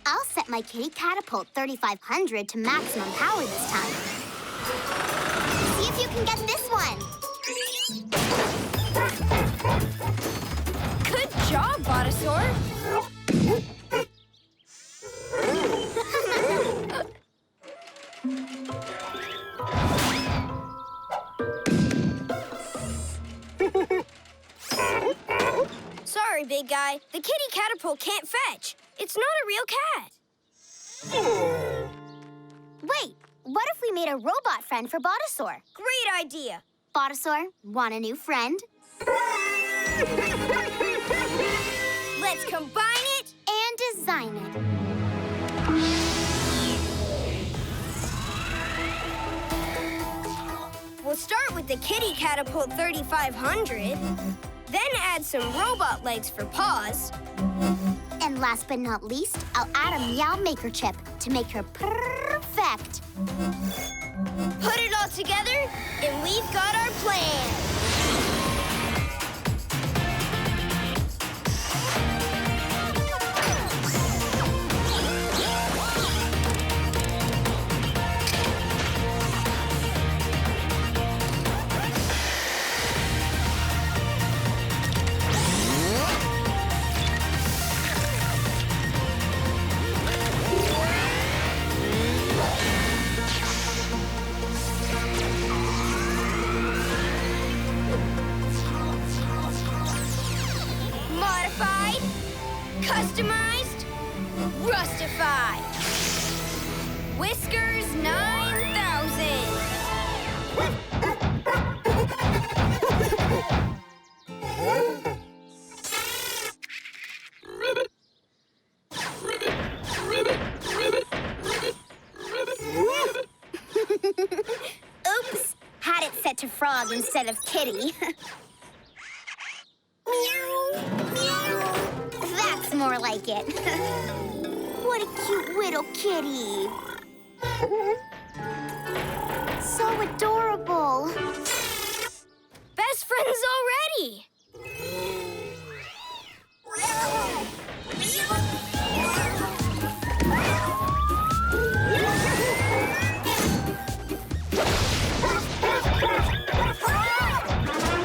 I'll set my Kitty Catapult 3500 to maximum power this time. See if you can get this one. Good job, Botasaur. Sorry, big guy. The Kitty Catapult can't fetch. It's not a real cat. Wait, what if we made a robot friend for Botasaur? Great idea. Botasaur, want a new friend? Let's combine it and design it. We'll start with the Kitty Catapult 3500, then add some robot legs for paws. And last but not least, I'll add a Meow Maker chip to make her perfect. Put it all together, and we've got our plan. Customized, rustified. Whiskers 9000. Rivet. Rivet. Rivet. Rivet. Rivet. Rivet. Rivet. Oops, had it set to frog instead of kitty. Meow. Meow. That's more like it. What a cute little kitty. So adorable. Best friends already.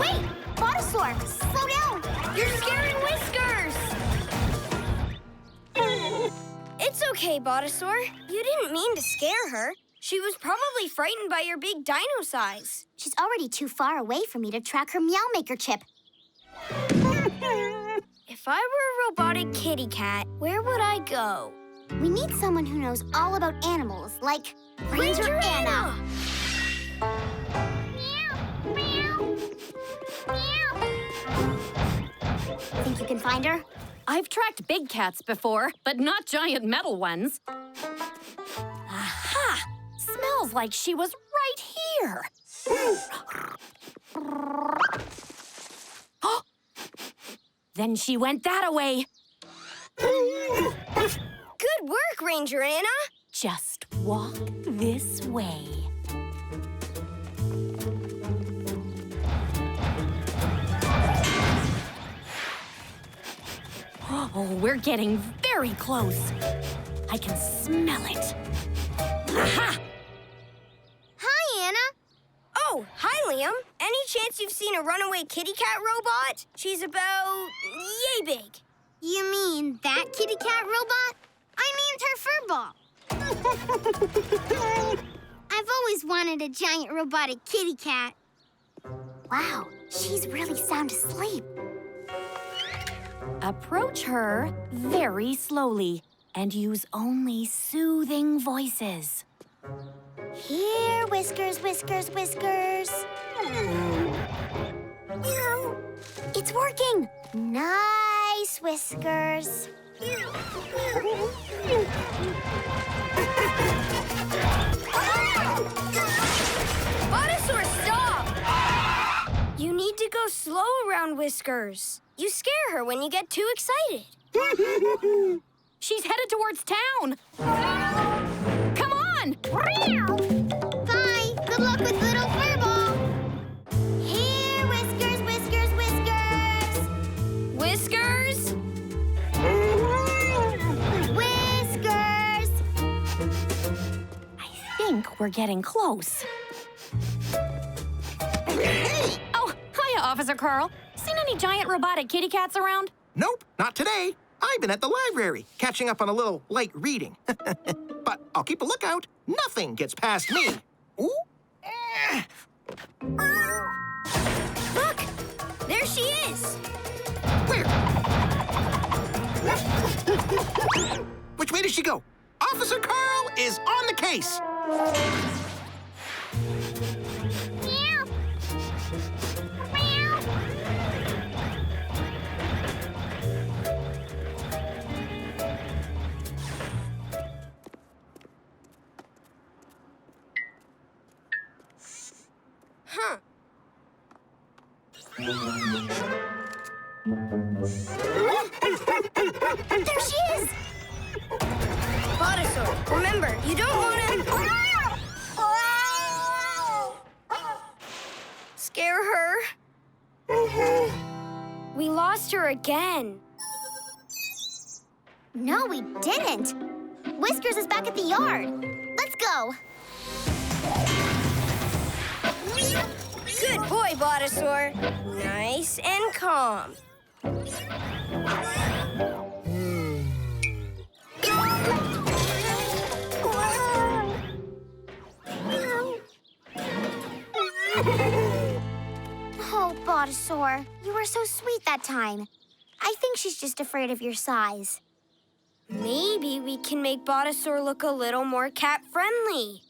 Wait, Botasaur, slow down. You're scaring Whiskers. It's okay, Botasaur. You didn't mean to scare her. She was probably frightened by your big dino size. She's already too far away for me to track her Meow Maker chip. If I were a robotic kitty cat, where would I go? We need someone who knows all about animals, like Ranger Anna. Meow, meow, meow. Think you can find her? I've tracked big cats before, but not giant metal ones. Aha! Smells like she was right here. Oh! Then she went that-a-way. Good work, Ranger Anna. Just walk this way. Oh, we're getting very close. I can smell it. Aha! Hi, Anna. Oh, hi, Liam. Any chance you've seen a runaway kitty cat robot? She's about yay big. You mean that kitty cat robot? I named her Furball. I've always wanted a giant robotic kitty cat. Wow, she's really sound asleep. Approach her very slowly and use only soothing voices. Here, Whiskers, Whiskers, Whiskers. Meow. It's working. Nice, Whiskers. Botasaur, stop! You need to go slow around Whiskers. You scare her when you get too excited. She's headed towards town. Come on! Bye. Good luck with little Furball. Here, Whiskers, Whiskers, Whiskers. Whiskers? Whiskers. think we're getting close. Hey! Oh, hiya, Officer Carl. Seen any giant robotic kitty cats around? Nope, not today. I've been at the library, catching up on a little light reading. But I'll keep a lookout. Nothing gets past me. Ooh. Look! There she is! Where? Which way does she go? Officer Carl is on the case. Meow. Meow. Huh. There she is! Botasaur, remember, you don't want to... scare her. We lost her again. No, we didn't. Whiskers is back at the yard. Let's go. Good boy, Botasaur. Nice and calm. Oh, Botasaur, you were so sweet that time. I think she's just afraid of your size. Maybe we can make Botasaur look a little more cat-friendly.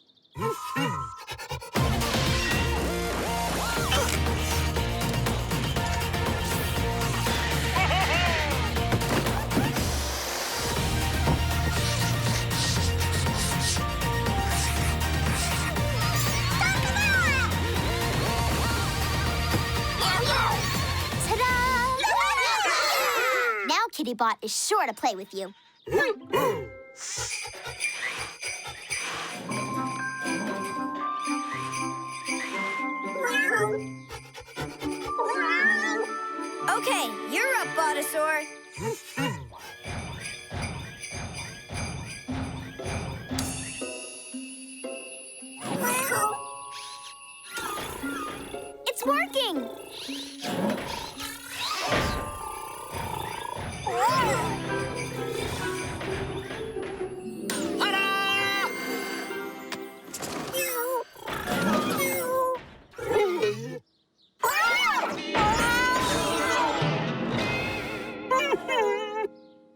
Ta-da! Now Kittybot is sure to play with you. Okay, you're up, Botasaur. It's working!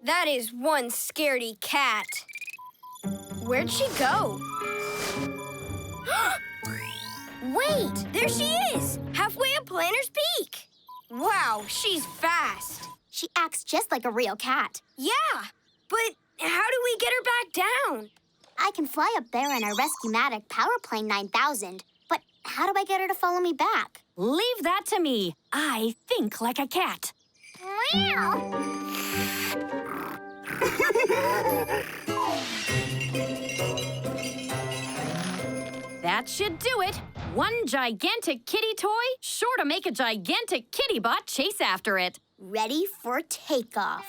That is one scaredy cat. Where'd she go? Wait, there she is! Halfway up Planter's Peak. Wow, she's fast. She acts just like a real cat. Yeah, but how do we get her back down? I can fly up there in a Rescue-matic Powerplane 9000, but how do I get her to follow me back? Leave that to me. I think like a cat. Meow. That should do it. One gigantic kitty toy, sure to make a gigantic Kittybot chase after it. Ready for takeoff.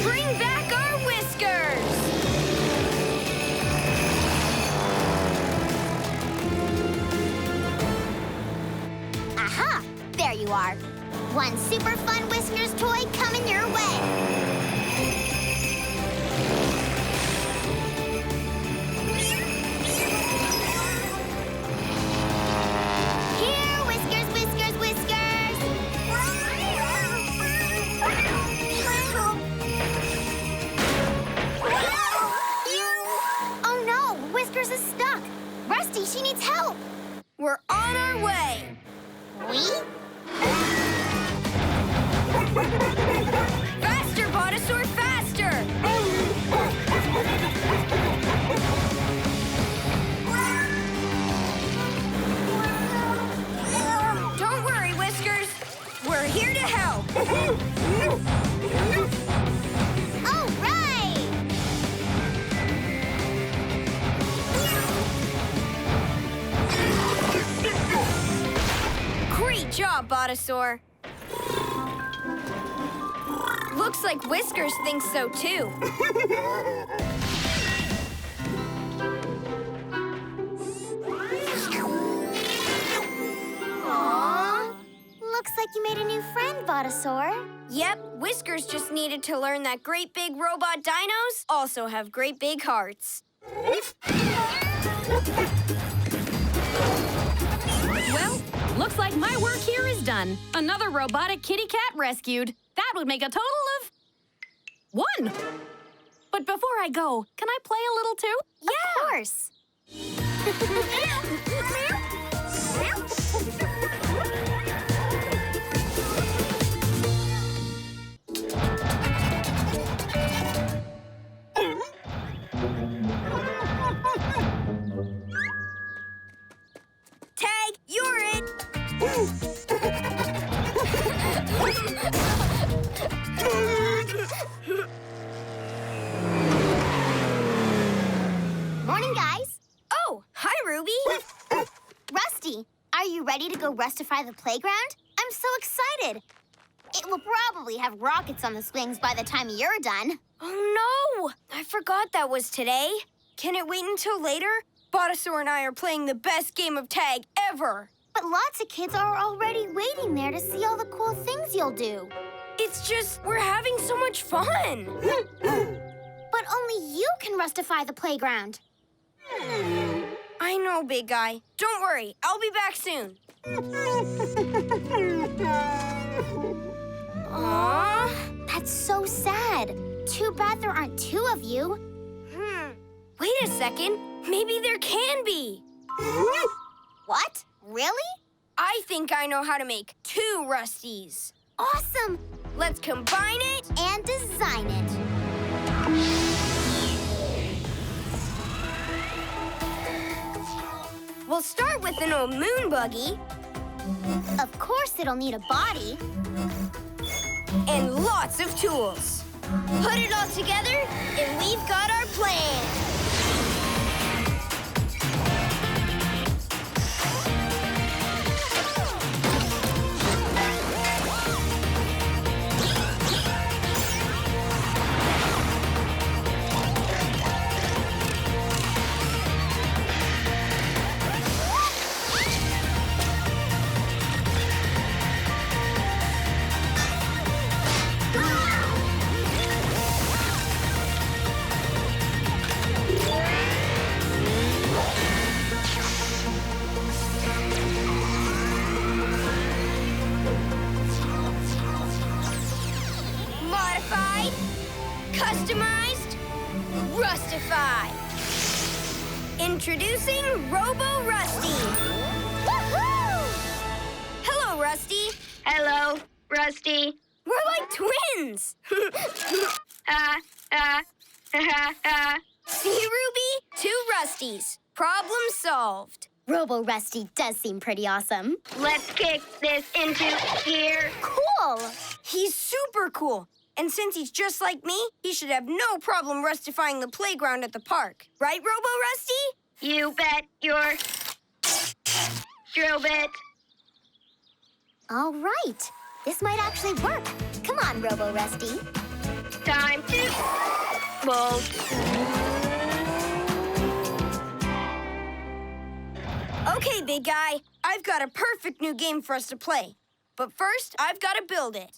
Bring back our whiskers! Aha! There you are. One super fun Whiskers toy coming your way. Here, Whiskers, Whiskers, Whiskers! Oh no, Whiskers is stuck. Rusty, she needs help. We're on our way. We? Faster, Botasaur, faster! Don't worry, Whiskers. We're here to help. All right! Great job, Botasaur. Look Looks like Whiskers thinks so, too. Aww. Looks like you made a new friend, Botasaur. Yep, Whiskers just needed to learn that great big robot dinos also have great big hearts. Well, looks like my work here is done. Another robotic kitty cat rescued. That would make a total of 1. But before I go, can I play a little too? Yeah. Of course. Tag, you're it! Morning, guys. Oh, hi, Ruby. Rusty, are you ready to go rustify the playground? I'm so excited. It will probably have rockets on the swings by the time you're done. Oh, no! I forgot that was today. Can it wait until later? Botasaur and I are playing the best game of tag ever. But lots of kids are already waiting there to see all the cool things you'll do. It's just, we're having so much fun. But only you can rustify the playground. I know, big guy. Don't worry, I'll be back soon. Aww, that's so sad. Too bad there aren't 2 of you. Wait a second. Maybe there can be. What? Really? I think I know how to make 2 Rusties. Awesome! Let's combine it. And design it. We'll start with an old moon buggy Of course it'll need a body. and lots of tools. Put it all together, and we've got our plan. Modified, customized, rustified. Introducing Robo Rusty. Woohoo! Hello, Rusty. Hello, Rusty. We're like twins. See, Ruby? 2 Rusties. Problem solved. Robo Rusty does seem pretty awesome. Let's kick this into gear. Cool! He's super cool. And since he's just like me, he should have no problem rustifying the playground at the park. Right, Robo Rusty? You bet your drill bit. All right. This might actually work. Come on, Robo Rusty. Time to bolt. Okay, big guy. I've got a perfect new game for us to play. But first, I've got to build it.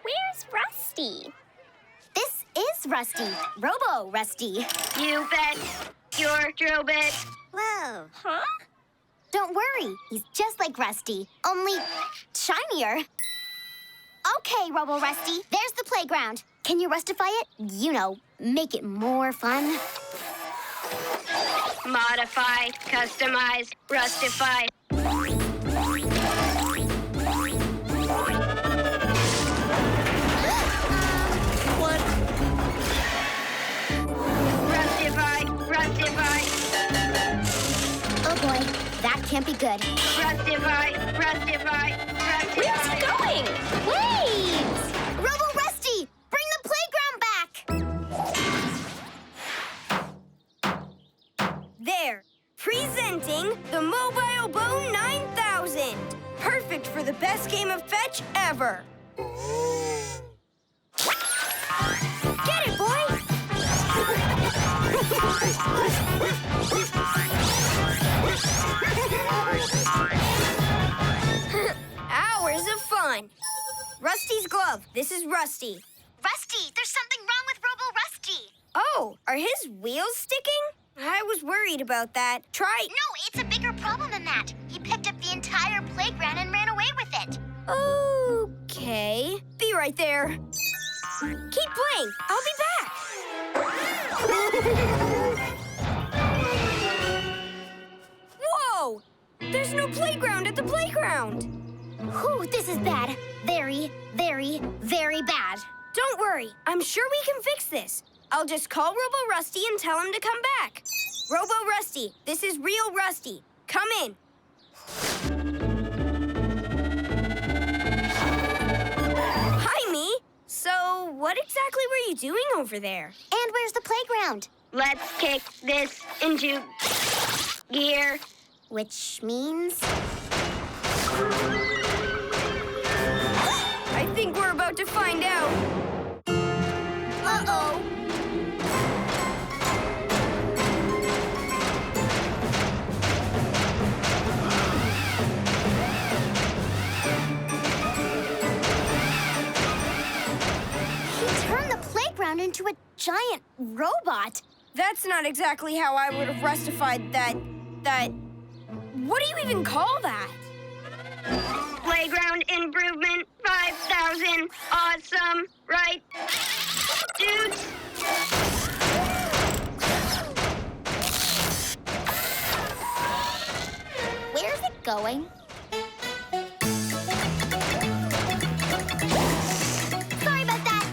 Where's Rusty? This is Rusty. Robo Rusty. You bet your drill bit. Whoa. Huh? Don't worry. He's just like Rusty, only shinier. Okay, Robo Rusty. There's the playground. Can you rustify it? You know, make it more fun. Modified, customized, rustified. What? Rustified, rustified, Oh boy, that can't be good. rustified, rustified, rustified. Where's he going? Wait! Robo Rusty, bring the playground back! There, presenting the Mobile Bow 9000. ever. Get it, boy! Hours of fun. Rusty's glove. This is Rusty. Rusty, there's something wrong with Robo Rusty. Oh, are his wheels sticking? I was worried about that. Try... No, it's a bigger problem than that. He picked up the entire playground and ran away with it. Okay. Be right there. Keep playing. I'll be back. Whoa! There's no playground at the playground. Whew, this is bad. Very, very, very bad. Don't worry. I'm sure we can fix this. I'll just call Robo Rusty and tell him to come back. Robo Rusty, this is real Rusty. Come in. Hi, me. So, what exactly were you doing over there? And where's the playground? Let's kick this into gear. Which means... I think we're about to find out. Uh-oh. He turned the playground into a giant robot. That's not exactly how I would have rustified that... What do you even call that? Playground improvement 5,000. Awesome, right? Dudes. Where's it going? Sorry about that.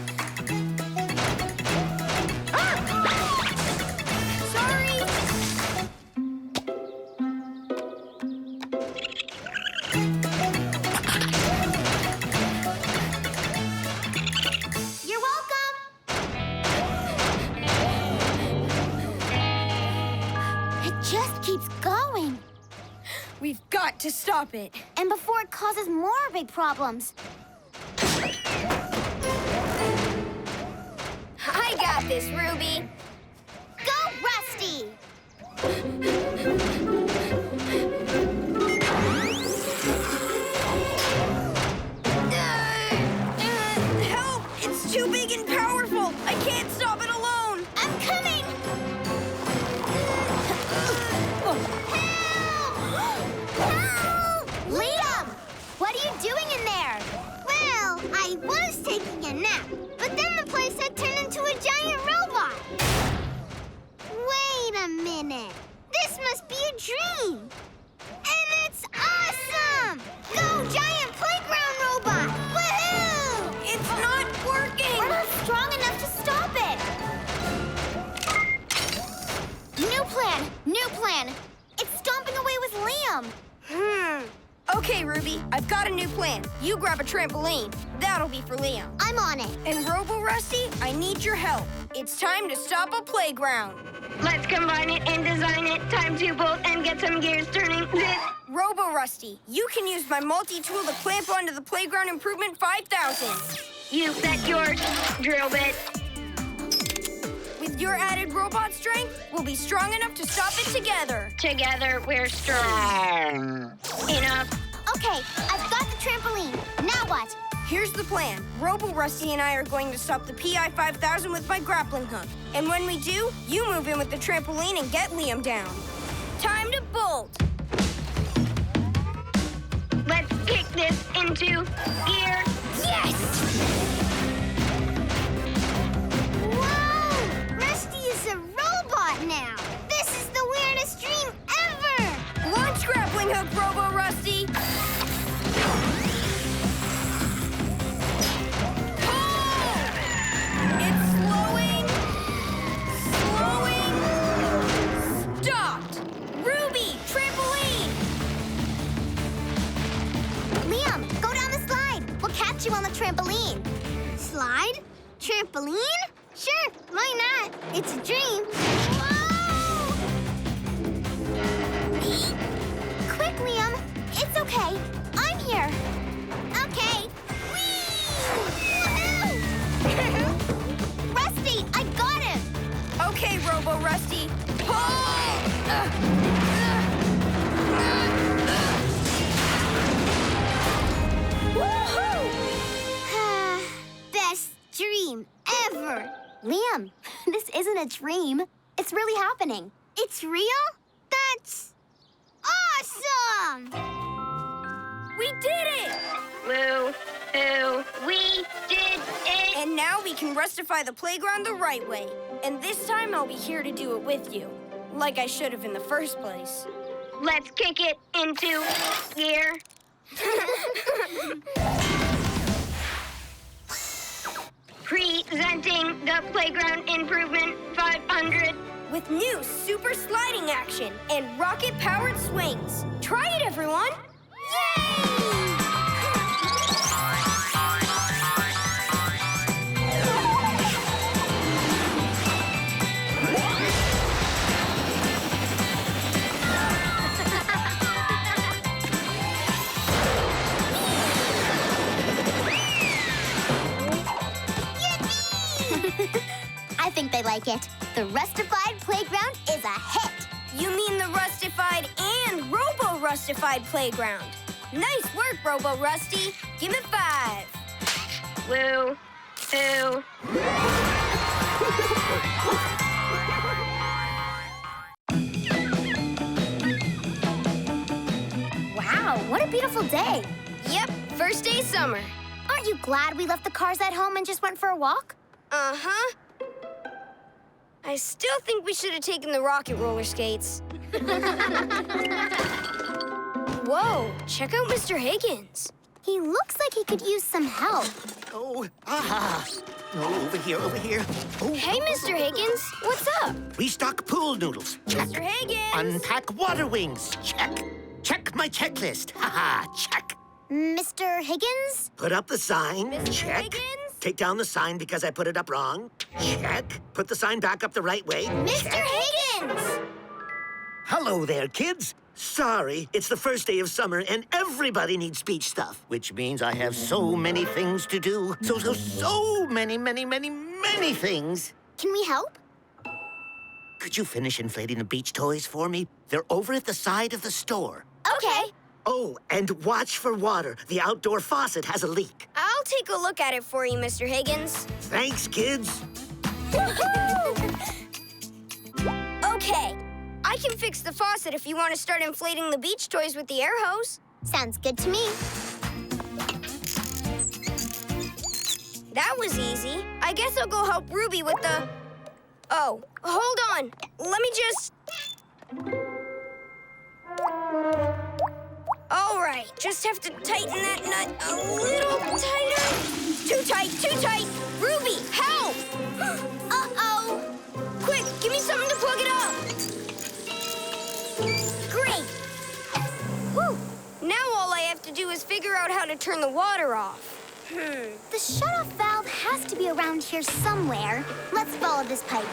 Sorry. You're welcome. It just keeps going. We've got to stop it. And before it causes more big problems. I got this, Ruby. Go, Rusty! Help! It's too big and powerful. I can't stop it alone. I'm coming! Help! Liam! What are you doing in there? Well, I was taking a nap, but then the place had turned into a giant robot. Wait a minute. This must be a dream. And it's awesome! Go, giant playground robot! Woohoo! It's not working. We're not strong enough to stop it. New plan! New plan! It's stomping away with Liam. Okay, Ruby, I've got a new plan. You grab a trampoline. That'll be for Liam. I'm on it. And Robo Rusty, I need your help. It's time to stop a playground. Let's combine it and design it. Time to bolt and get some gears turning. This. Robo Rusty, you can use my multi-tool to clamp onto the Playground Improvement 5000. You bet your drill bit. With your added robot strength, we'll be strong enough to stop it together. Together, we're strong. Enough. Okay, I've got the trampoline. Now what? Here's the plan. Robo Rusty and I are going to stop the PI 5000 with my grappling hook. And when we do, you move in with the trampoline and get Liam down. Time to bolt. Let's kick this into gear. Yes! Whoa! Rusty is a robot now. This is the weirdest dream ever. Launch grappling hook, Robo Rusty. Pull! It's slowing. Stopped. Ruby, trampoline. Liam, go down the slide. We'll catch you on the trampoline. Slide? Trampoline? Sure, why not? It's a dream. Whoa! Quick, Liam. It's okay. I'm here. Okay. Liam, this isn't a dream. It's really happening. It's real? That's awesome! We did it! Woo-hoo, we did it! And now we can rustify the playground the right way. And this time I'll be here to do it with you. Like I should have in the first place. Let's kick it into gear. Presenting the Playground Improvement 500. With new super sliding action and rocket-powered swings. Try it, everyone! I think they like it. The Rustified Playground is a hit. You mean the Rustified and Robo-Rustified playground. Nice work, Robo-Rusty. Give it 5. Woo-hoo. Wow, what a beautiful day. Yep, first day summer. Aren't you glad we left the cars at home and just went for a walk? Uh-huh. I still think we should have taken the rocket roller skates. Whoa, check out Mr. Higgins. He looks like he could use some help. Oh, aha. Oh, over here, over here. Oh, Hey, Mr. Higgins, what's up? restock pool noodles. Check. Mr. Higgins! Unpack water wings. Check. Check my checklist. Haha, check. Mr. Higgins? Put up the sign. Mr. Check. Higgins? Take down the sign because I put it up wrong. Check. Put the sign back up the right way. Mr. Check. Higgins! Hello there, kids. Sorry, it's the first day of summer and everybody needs speech stuff, which means I have so many things to do. So many things. Can we help? Could you finish inflating the beach toys for me? They're over at the side of the store. Okay. Oh, and watch for water. The outdoor faucet has a leak. I'll take a look at it for you, Mr. Higgins. Thanks, kids. Okay, I can fix the faucet if you want to start inflating the beach toys with the air hose. Sounds good to me. That was easy. I guess I'll go help Ruby with the... Oh, hold on. Let me just... All right, just have to tighten that nut a little tighter. Too tight, too tight. Ruby, help! Uh-oh. Quick, give me something to plug it up. Great. Whew. Now all I have to do is figure out how to turn the water off. The shutoff valve has to be around here somewhere. Let's follow this pipe.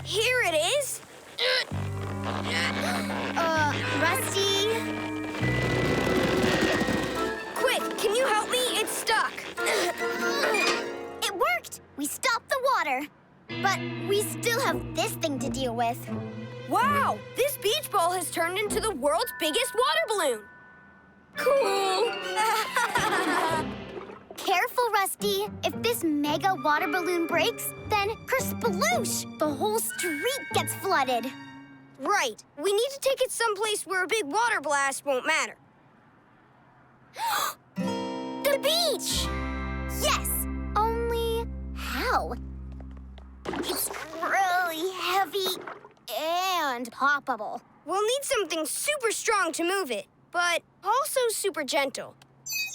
Here it is. Rusty? Quick, can you help me? It's stuck. It worked! We stopped the water. But we still have this thing to deal with. Wow, this beach ball has turned into the world's biggest water balloon. Cool. Careful, Rusty. If this mega water balloon breaks, then kersploosh! The whole street gets flooded. Right. We need to take it someplace where a big water blast won't matter. The beach! Yes! Only how? It's really heavy and poppable. We'll need something super strong to move it, but also super gentle.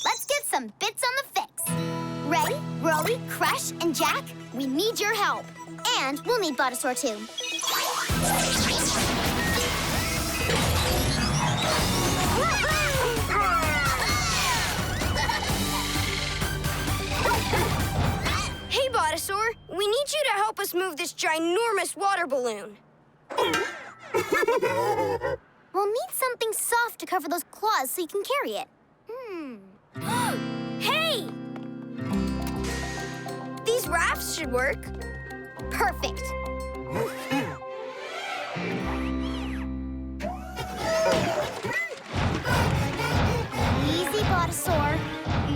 Let's get some bits on the fix. Ready, Rolly, Crush, and Jack? We need your help. And we'll need Botasaur too. Hey, Botasaur, we need you to help us move this ginormous water balloon. We'll need something soft to cover those claws so you can carry it. Hey! These rafts should work. Perfect. Easy, Botasaur.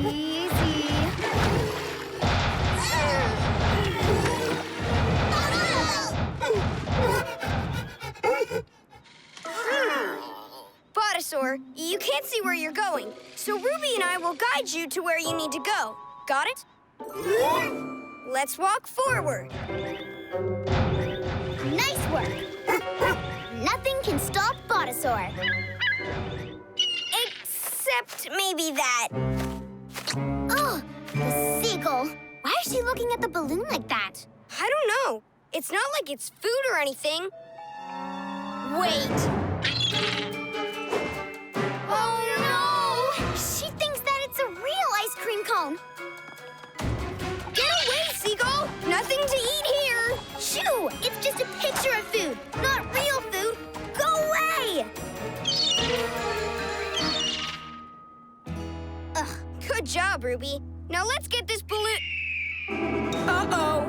Easy. you're going, so Ruby and I will guide you to where you need to go. Got it? Let's walk forward. Nice work. Nothing can stop Botasaur. Except maybe that. Oh, the seagull. Why is she looking at the balloon like that? I don't know. It's not like it's food or anything. Wait. Oh, no! She thinks that it's a real ice cream cone. Get away, Seagull! Nothing to eat here! Shoo! It's just a picture of food, not real food. Go away! Ugh, good job, Ruby. Now let's get this balloon... Uh-oh.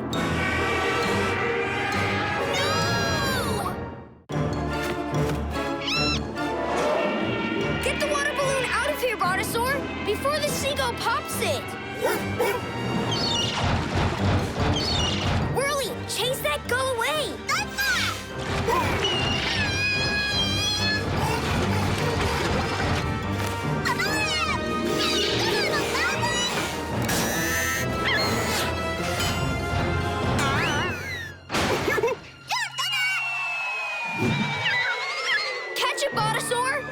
Get the water balloon out of here, Botasaur, before the seagull pops it. Whirly, chase that gull away. Catch it, Botasaur.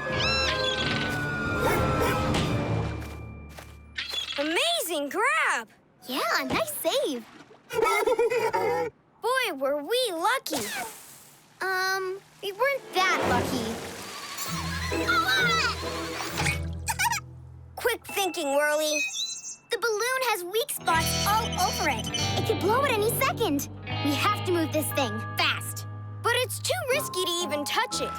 Amazing grab. Yeah, nice save. Boy, were we lucky. We weren't that lucky. Quick thinking, Whirly. The balloon has weak spots all over it. It could blow at any second. We have to move this thing fast. But it's too risky to even touch it.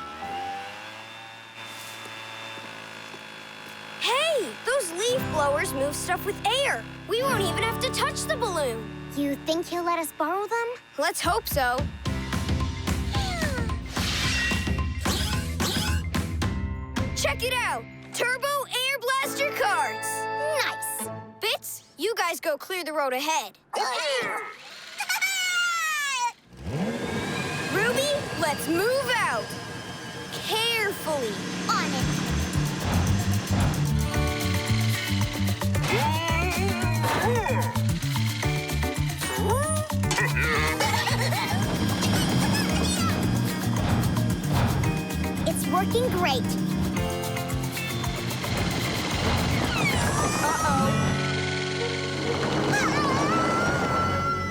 Hey, those leaf blowers move stuff with air. We won't even have to touch the balloon. You think he'll let us borrow them? Let's hope so. Check it out! Turbo Air Blaster carts! Nice. Fitz, you guys go clear the road ahead. Ruby, let's move out. Carefully. On it. It's working great. Uh-oh.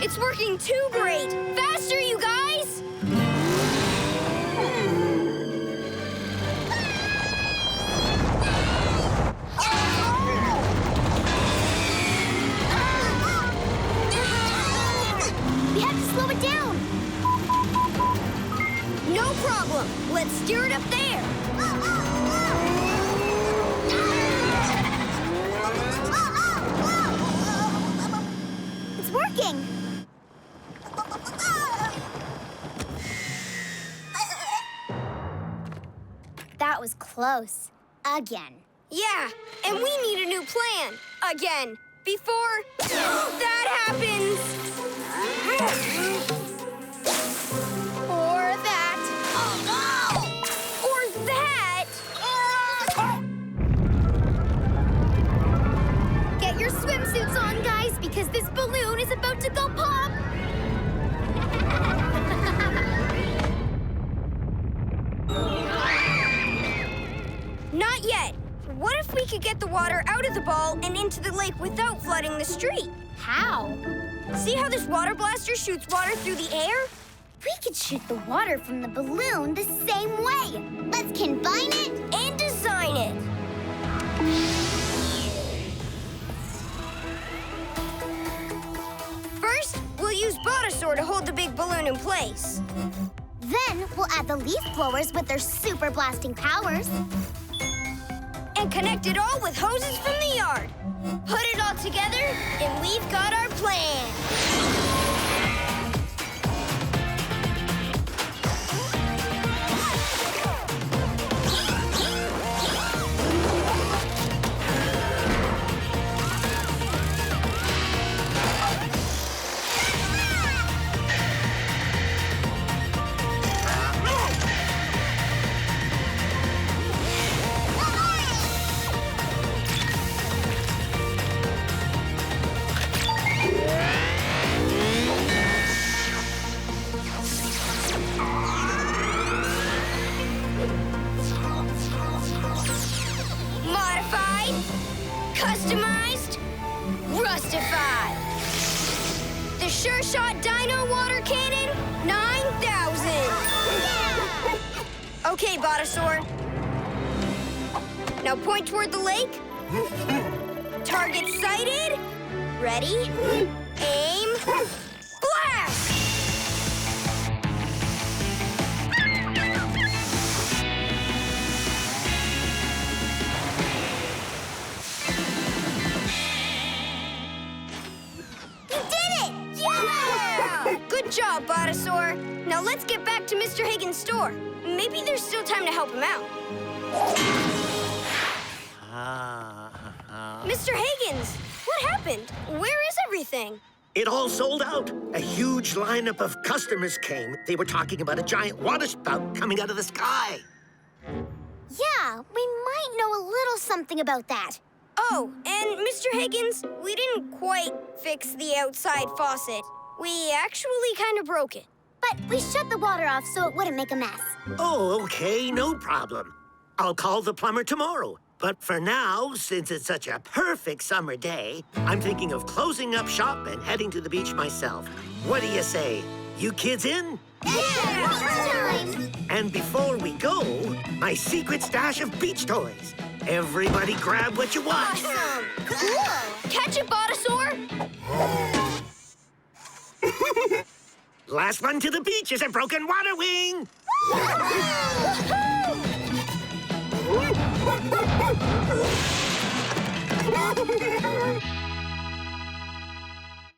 It's working too great. Faster, you guys! We have to slow it down. No problem. Let's steer it up there. It's working. That was close. Again. Yeah, and we need a new plan. Again. Before that happens. Or that. Or that. Get your swimsuits on, guys, because this balloon is about to go pop. Not yet. What if we could get the water out of the ball and into the lake without flooding the street? How? See how this water blaster shoots water through the air? We could shoot the water from the balloon the same way. Let's combine it And design it. First, we'll use Botasaur to hold the big balloon in place. Then we'll add the leaf blowers with their super blasting powers. And connect it all with hoses from the yard. Put it all together, and we've got our plan. Rustified! The Sure Shot Dino Water Cannon 9000! Okay, Botasaur. Now point toward the lake. Target sighted. Ready? Aim. Blast! Good job, Botasaur. Now let's get back to Mr. Higgins' store. Maybe there's still time to help him out. Mr. Higgins, what happened? Where is everything? It all sold out. A huge lineup of customers came. They were talking about a giant water spout coming out of the sky. Yeah, we might know a little something about that. Oh, and Mr. Higgins, we didn't quite fix the outside faucet. We actually kind of broke it. But we shut the water off so it wouldn't make a mess. Oh, okay, no problem. I'll call the plumber tomorrow. But for now, since it's such a perfect summer day, I'm thinking of closing up shop and heading to the beach myself. What do you say? You kids in? Time. And before we go, my secret stash of beach toys. Everybody grab what you want. Awesome! Cool! Catch it, Botasaur! Last one to the beach is a broken water wing. Woohoo!